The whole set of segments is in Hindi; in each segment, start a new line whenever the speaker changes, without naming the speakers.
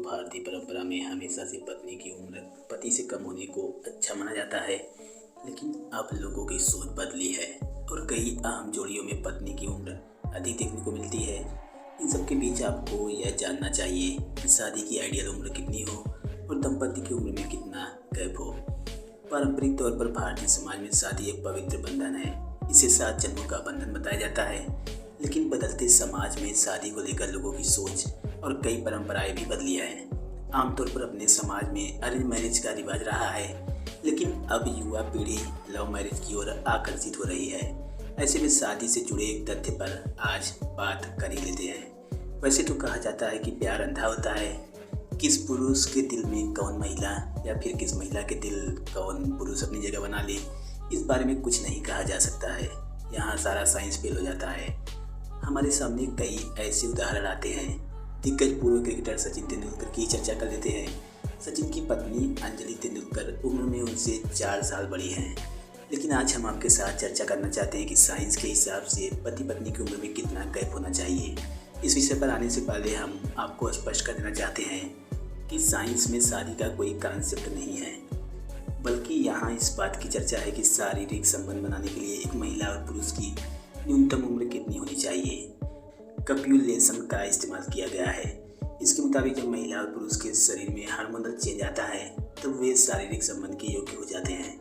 भारतीय परंपरा में हमेशा से पत्नी की उम्र पति से कम होने को अच्छा माना जाता है, लेकिन अब लोगों की सोच बदली है और कई अहम जोड़ियों में पत्नी की उम्र अधिक देखने को मिलती है। इन सब के बीच आपको यह जानना चाहिए कि शादी की आइडियल उम्र कितनी हो और दंपति की उम्र में कितना गैप हो। पारंपरिक तौर पर भारतीय समाज में शादी एक पवित्र बंधन है। इसे 7 जन्मों का बंधन बताया जाता है, लेकिन बदलते समाज में शादी को लेकर लोगों की सोच और कई परंपराएं भी बदली हैं। आमतौर पर अपने समाज में अरेंज मैरिज का रिवाज रहा है, लेकिन अब युवा पीढ़ी लव मैरिज की ओर आकर्षित हो रही है। ऐसे में शादी से जुड़े एक तथ्य पर आज बात कर ही लेते हैं। वैसे तो कहा जाता है कि प्यार अंधा होता है, किस पुरुष के दिल में कौन महिला या फिर किस महिला के दिल कौन पुरुष अपनी जगह बना ले, इस बारे में कुछ नहीं कहा जा सकता है। यहाँ सारा साइंस फेल हो जाता है। हमारे सामने कई ऐसे उदाहरण आते हैं। दिग्गज पूर्व क्रिकेटर सचिन तेंदुलकर की चर्चा कर लेते हैं। सचिन की पत्नी अंजलि तेंदुलकर उम्र में उनसे 4 साल बड़ी हैं, लेकिन आज हम आपके साथ चर्चा करना चाहते हैं कि साइंस के हिसाब से पति पत्नी की उम्र में कितना गैप होना चाहिए। इस विषय पर आने से पहले हम आपको स्पष्ट कर देना चाहते हैं कि साइंस में शादी का कोई कॉन्सेप्ट नहीं है, बल्कि यहाँ इस बात की चर्चा है कि शारीरिक संबंध बनाने के लिए एक महिला और पुरुष की न्यूनतम उम्र कितनी होनी चाहिए। कप्यूलेशन का इस्तेमाल किया गया है। इसके मुताबिक जब महिला और पुरुष के शरीर में हार्मोनल चेंज आता है तब वे शारीरिक संबंध के योग्य हो जाते हैं।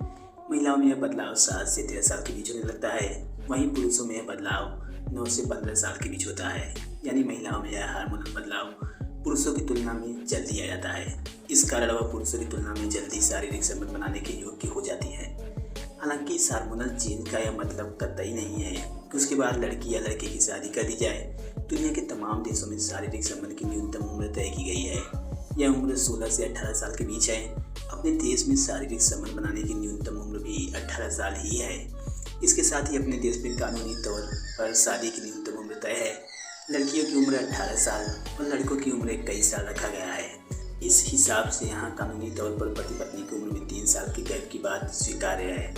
महिलाओं में यह बदलाव 7 से 13 साल के बीच होने लगता है, वहीं पुरुषों में यह बदलाव 9 से 15 साल के बीच होता है। यानी महिलाओं में यह हार्मोनल बदलाव पुरुषों की तुलना में जल्दी आ जाता है। इस कारण वह पुरुषों की तुलना में जल्दी शारीरिक संबंध बनाने के योग्य हो जाती है। हालांकि इस हार्मोनल चेंज का यह मतलब कतई नहीं है कि उसके बाद लड़की या लड़के की शादी कर दी जाए। दुनिया के तमाम देशों में शारीरिक संबंध की न्यूनतम उम्र तय की गई है। यह उम्र 16 से 18 साल के बीच है। अपने देश में शारीरिक संबंध बनाने की न्यूनतम उम्र भी 18 साल ही है। इसके साथ ही अपने देश में कानूनी तौर पर शादी की न्यूनतम उम्र तय है। लड़कियों की उम्र 18 साल और लड़कों की उम्र 21 साल रखा गया है। इस हिसाब से यहाँ कानूनी तौर पर पति पत्नी की उम्र में 3 साल की गैप की बात स्वीकार्य है।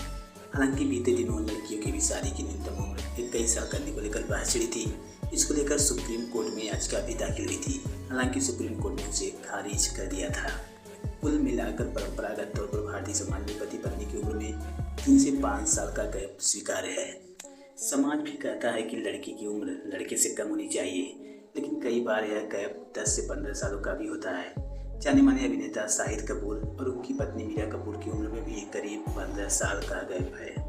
हालांकि बीते दिनों लड़कियों की भी शादी की न्यूनतम उम्र 21 साल करने को लेकर बहस छिड़ी थी। इसको लेकर सुप्रीम कोर्ट में याचिका भी दाखिल हुई थी। हालांकि सुप्रीम कोर्ट ने उसे खारिज कर दिया था। कुल मिलाकर परंपरागत तौर पर भारतीय समाज में पति पत्नी की उम्र में 3 से 5 साल का गैप स्वीकार्य है। समाज भी कहता है कि लड़की की उम्र लड़के से कम होनी चाहिए, लेकिन कई बार यह गैप 10 से 15 सालों का भी होता है। जाने माने अभिनेता शाहिद कपूर और उनकी पत्नी मीरा कपूर की उम्र में भी करीब 15 साल का गैप है।